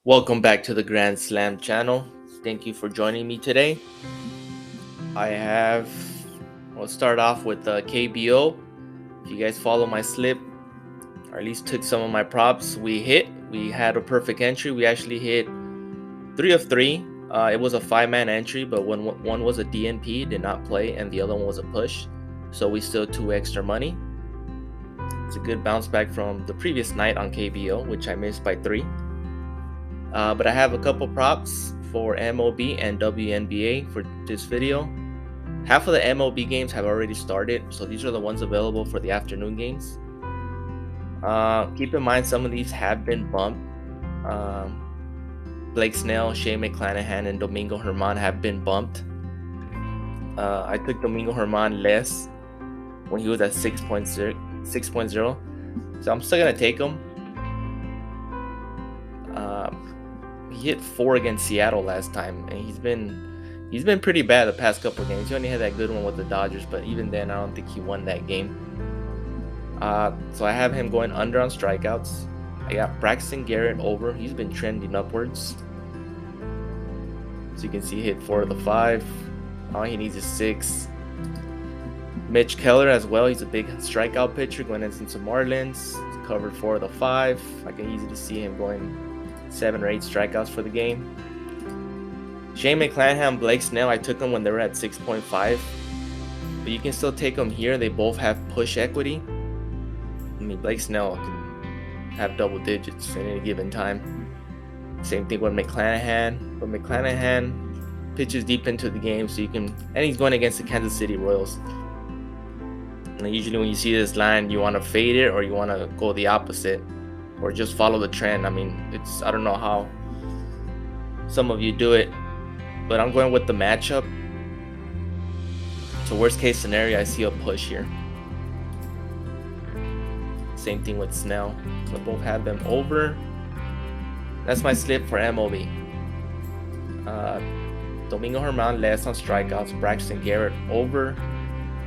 Welcome back to the Grand Slam channel. Thank you for joining me today. We'll start off with KBO. If you guys follow my slip, or at least took some of my props, we had a perfect entry. We actually hit 3 of 3. It was a 5-man entry, but one was a DNP, did not play, and the other one was a push. So we still 2 extra money. It's a good bounce back from the previous night on KBO, which I missed by 3. But I have a couple props for MLB and WNBA for this video. Half of the MLB games have already started, so these are the ones available for the afternoon games. Keep in mind some of these have been bumped. Blake Snell, Shane McClanahan, and Domingo Germán have been bumped. I took Domingo Germán less when he was at 6.0, so I'm still gonna take him. He hit 4 against Seattle last time, and he's been pretty bad the past couple of games. He only had that good one with the Dodgers, but even then, I don't think he won that game. So I have him going under on strikeouts. I got Braxton Garrett over. He's been trending upwards. So you can see he hit 4 of the 5. All he needs is 6. Mitch Keller as well. He's a big strikeout pitcher going into Marlins. He's covered 4 of the 5. I can easily see him going 7 or 8 strikeouts for the game. Shane McClanahan, Blake Snell, I took them when they were at 6.5. But you can still take them here. They both have push equity. I mean, Blake Snell can have double digits at any given time. Same thing with McClanahan. But McClanahan pitches deep into the game, so you can, and he's going against the Kansas City Royals. And usually when you see this line, you want to fade it or you want to go the opposite, or just follow the trend. I mean, I don't know how some of you do it, but I'm going with the matchup. So worst case scenario, I see a push here. Same thing with Snell. So both have them over. That's my slip for MLB. Domingo Germán less on strikeouts. Braxton Garrett over.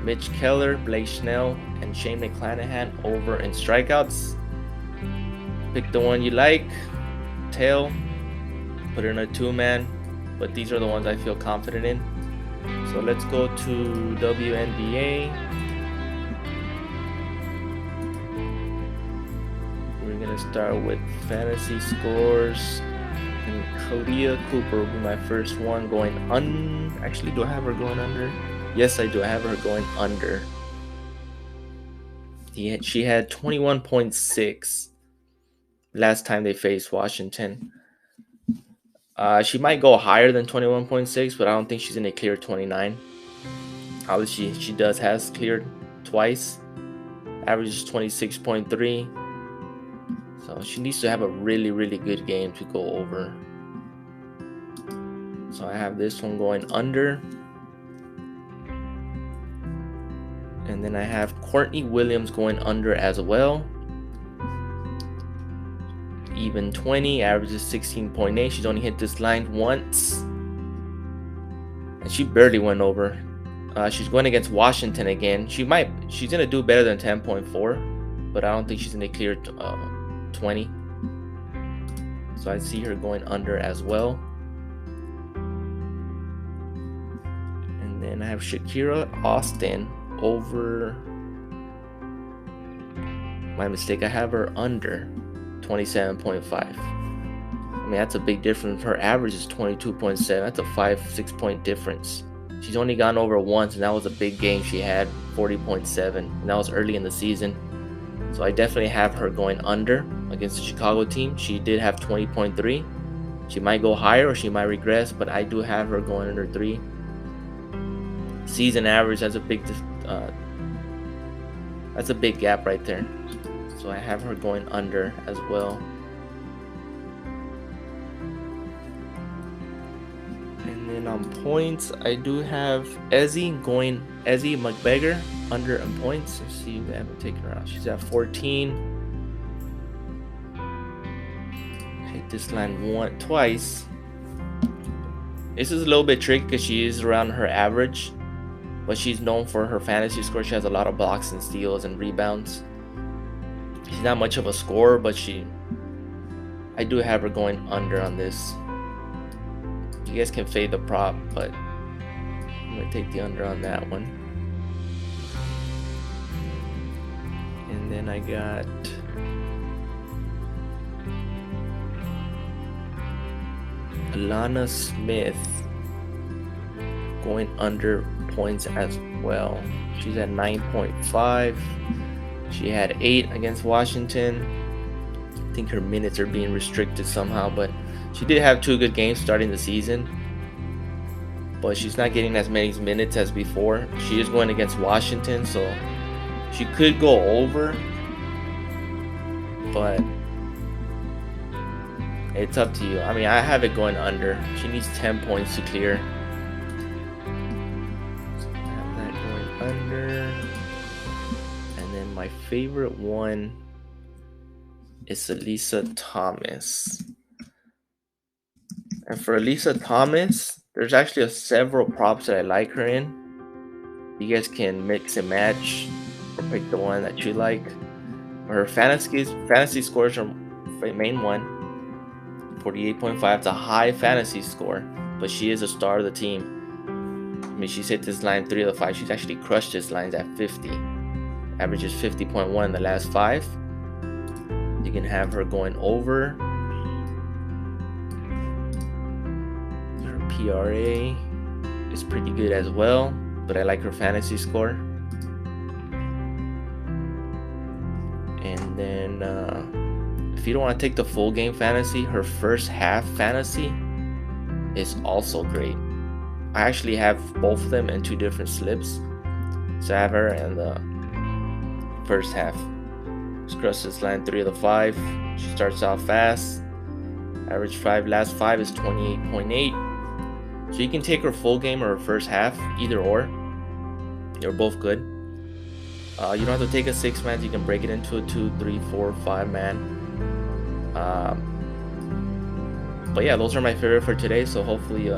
Mitch Keller, Blake Snell, and Shane McClanahan over in strikeouts. Pick the one you like. Tail. Put it in a 2-man. But these are the ones I feel confident in. So let's go to WNBA. We're going to start with fantasy scores. And Kalia Cooper will be my first one going Actually, do I have her going under? Yes, I do. I have her going under. She had 21.6 last time they faced Washington. She might go higher than 21.6, but I don't think she's going to clear 29. Obviously, she has cleared twice. Average is 26.3. So she needs to have a really, really good game to go over. So I have this one going under. And then I have Courtney Williams going under as well. Even 20, averages 16.8. She's only hit this line once. And she barely went over. She's going against Washington again. She's going to do better than 10.4. But I don't think she's going to clear 20. So I see her going under as well. And then I have Shakira Austin over. My mistake, I have her under 27.5. I mean, that's a big difference. Her average is 22.7. That's a 5-6 point difference. She's only gone over once, and that was a big game she had, 40.7, and that was early in the season. So I definitely have her going under against the Chicago team. She did have 20.3. She might go higher or she might regress, but I do have her going under 3. Season average, that's a big gap right there. So I have her going under as well. And then on points, I do have Ezzy McGregor under in points. Let's see if I haven't taken her out. She's at 14. Hit this line twice. This is a little bit tricky because she is around her average, but she's known for her fantasy score. She has a lot of blocks and steals and rebounds. She's not much of a scorer, but she I do have her going under on this. You guys can fade the prop, but I'm gonna take the under on that one. And then I got Alana Smith going under points as well. She's at 9.5. She had 8 against Washington. I think her minutes are being restricted somehow, but she did have 2 good games starting the season. But she's not getting as many minutes as before. She is going against Washington, so she could go over, but it's up to you. I mean, I have it going under. She needs 10 points to clear. So I have that going under. And then my favorite one is Elisa Thomas. And for Elisa Thomas, there's actually several props that I like her in. You guys can mix and match or pick the one that you like. Her fantasy scores are main one, 48.5. It's a high fantasy score, but she is a star of the team. I mean, she's hit this line 3 of the 5. She's actually crushed this lines at 50. Averages 50.1 in the last 5. You can have her going over. Her PRA is pretty good as well, but I like her fantasy score. And then if you don't want to take the full game fantasy, her first half fantasy is also great. I actually have both of them in 2 different slips. So I have her in the first half. She crushed this line 3 of the 5. She starts out fast. Average 5 last 5 is 28.8. So you can take her full game or her first half, either or. They're both good. You don't have to take a 6-man. You can break it into a 2, 3, 4, 5-man. But yeah, those are my favorite for today. So hopefully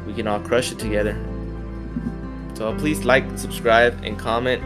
we can all crush it together. So please like, subscribe, and comment.